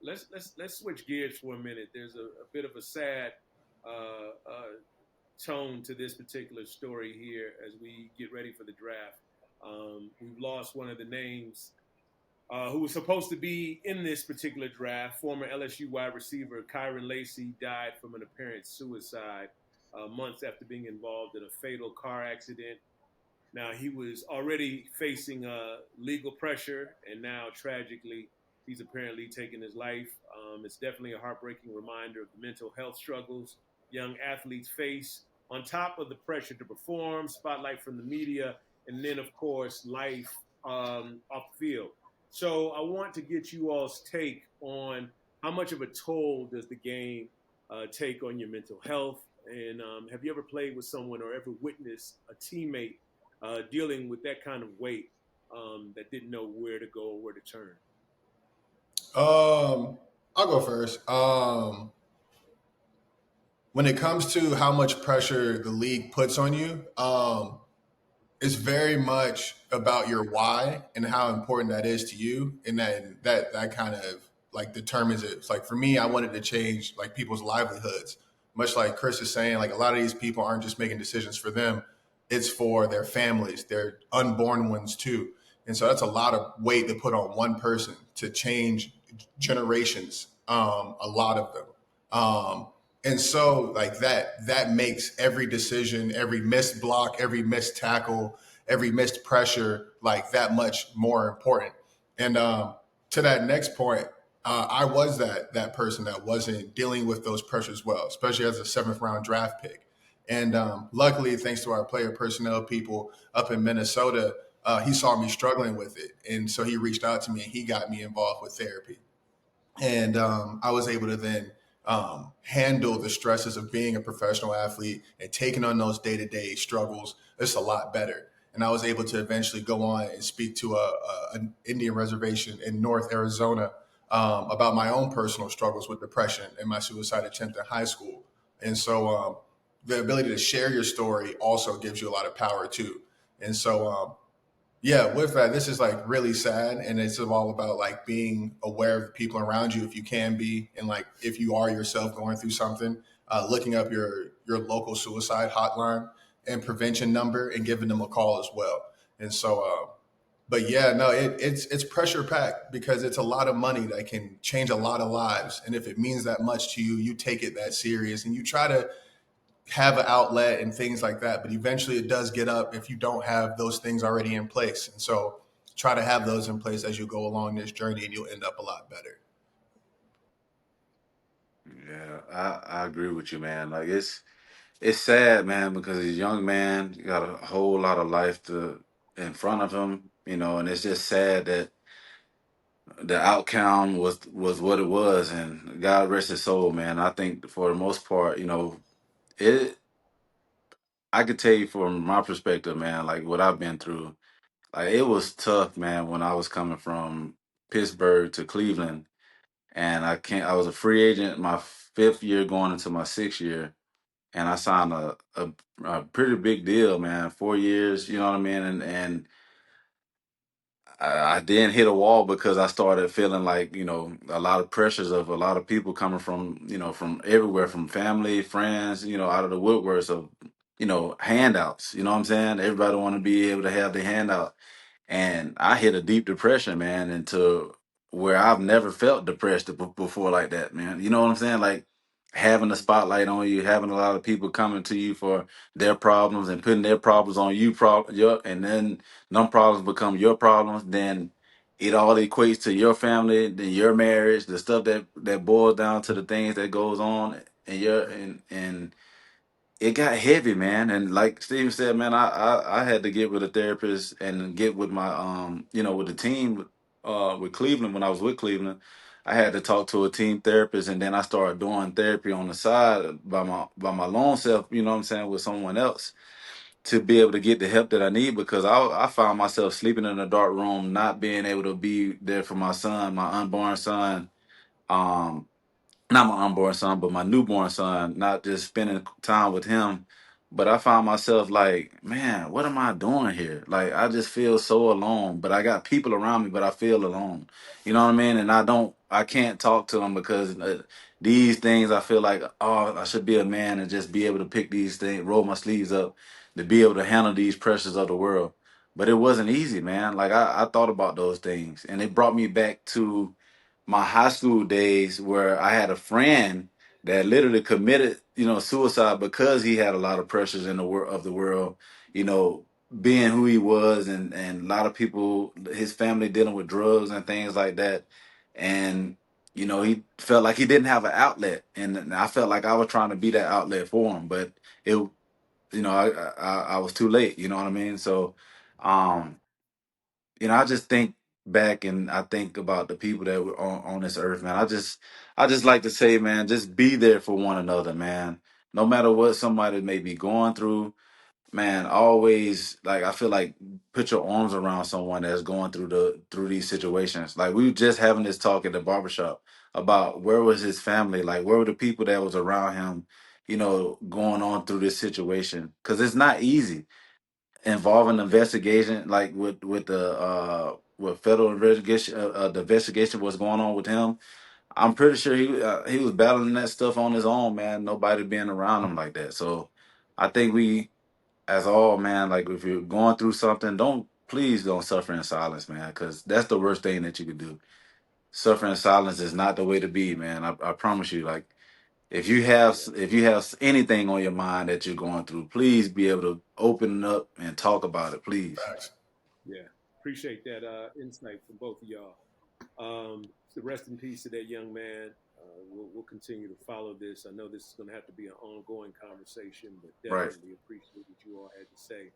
let's switch gears for a minute. There's a bit of a sad tone to this particular story here as we get ready for the draft. We've lost one of the names who was supposed to be in this particular draft. Former LSU wide receiver Kyren Lacy died from an apparent suicide months after being involved in a fatal car accident. Now, he was already facing legal pressure, and now, tragically, he's apparently taken his life. It's definitely a heartbreaking reminder of the mental health struggles young athletes face, on top of the pressure to perform, spotlight from the media, and then, of course, life off the field. So, I want to get you all's take on how much of a toll does the game take on your mental health? And have you ever played with someone or ever witnessed a teammate dealing with that kind of weight that didn't know where to go or where to turn? I'll go first. When it comes to how much pressure the league puts on you, it's very much about your why and how important that is to you, and that kind of like determines it. It's like for me, I wanted to change like people's livelihoods. Much like Chris is saying, like a lot of these people aren't just making decisions for them; it's for their families, their unborn ones too. And so that's a lot of weight to put on one person to change generations. A lot of them. And so like that makes every decision, every missed block, every missed tackle, every missed pressure like that much more important. And to that next point, I was that person that wasn't dealing with those pressures well, especially as a seventh round draft pick. And luckily, thanks to our player personnel people up in Minnesota, he saw me struggling with it, and so he reached out to me and he got me involved with therapy. And I was able to then handle the stresses of being a professional athlete and taking on those day-to-day struggles just a lot better. And I was able to eventually go on and speak to an Indian reservation in North Arizona about my own personal struggles with depression and my suicide attempt in high school. And so the ability to share your story also gives you a lot of power too. And so yeah, with that, this is like really sad, and it's all about like being aware of the people around you if you can be, and like if you are yourself going through something, looking up your local suicide hotline and prevention number and giving them a call as well. And so, but yeah, no, it's pressure packed because it's a lot of money that can change a lot of lives, and if it means that much to you, you take it that serious, and you try to have an outlet and things like that. But eventually it does get up if you don't have those things already in place. And so try to have those in place as you go along this journey and you'll end up a lot better. Yeah, I agree with you, man. Like it's sad, man, because he's a young man, got a whole lot of life to in front of him, and it's just sad that the outcome was what it was, and God rest his soul, man. I think for the most part, it. I could tell you from my perspective, man, like what I've been through. Like it was tough, man, when I was coming from Pittsburgh to Cleveland, and I was a free agent my fifth year going into my sixth year, and I signed a pretty big deal, man, 4 years, you know what I mean, and I then hit a wall because I started feeling like, a lot of pressures of a lot of people coming from, from everywhere, from family, friends, out of the woodworks of, handouts. You know what I'm saying? Everybody want to be able to have the handout. And I hit a deep depression, man, into where I've never felt depressed before like that, man. You know what I'm saying? Like having the spotlight on you, having a lot of people coming to you for their problems and putting their problems on you, and then them problems become your problems. Then it all equates to your family, then your marriage, the stuff that boils down to the things that goes on, and it got heavy, man. And like Steven said, man, I had to get with a therapist and get with my with the team with Cleveland when I was with Cleveland. I had to talk to a team therapist, and then I started doing therapy on the side by my lone self, you know what I'm saying, with someone else to be able to get the help that I need, because I found myself sleeping in a dark room, not being able to be there for my son, my unborn son. Um Not my unborn son, but my newborn son, not just spending time with him. But I found myself like, man, what am I doing here? Like, I just feel so alone, but I got people around me, but I feel alone. You know what I mean? And I don't I can't talk to them because these things I feel like, oh, I should be a man and just be able to pick these things, roll my sleeves up, to be able to handle these pressures of the world. But it wasn't easy, man. Like I thought about those things, and it brought me back to my high school days where I had a friend that literally committed, suicide because he had a lot of pressures in the world of the world, you know, being who he was, and a lot of people, his family dealing with drugs and things like that, and he felt like he didn't have an outlet, and I felt like I was trying to be that outlet for him, but it, I was too late. You know what I mean? So, um, I just think back and I think about the people that were on this earth, man. I just like to say, man, just be there for one another, man. No matter what somebody may be going through, man, always, like, I feel like, put your arms around someone that's going through these situations. Like, we were just having this talk at the barbershop about where was his family, like where were the people that was around him, going on through this situation, because it's not easy involving investigation, like with the with federal investigation, the investigation, what's going on with him. I'm pretty sure he was battling that stuff on his own, man. Nobody being around him like that. So I think we, as all, man, like, if you're going through something, please don't suffer in silence, man, because that's the worst thing that you could do. Suffering in silence is not the way to be, man. I promise you. Like, Yeah. if you have anything on your mind that you're going through, please be able to open it up and talk about it, please. Facts. Yeah. Appreciate that insight from both of y'all. So rest in peace to that young man. We'll continue to follow this. I know this is going to have to be an ongoing conversation, but Right. definitely appreciate what you all had to say.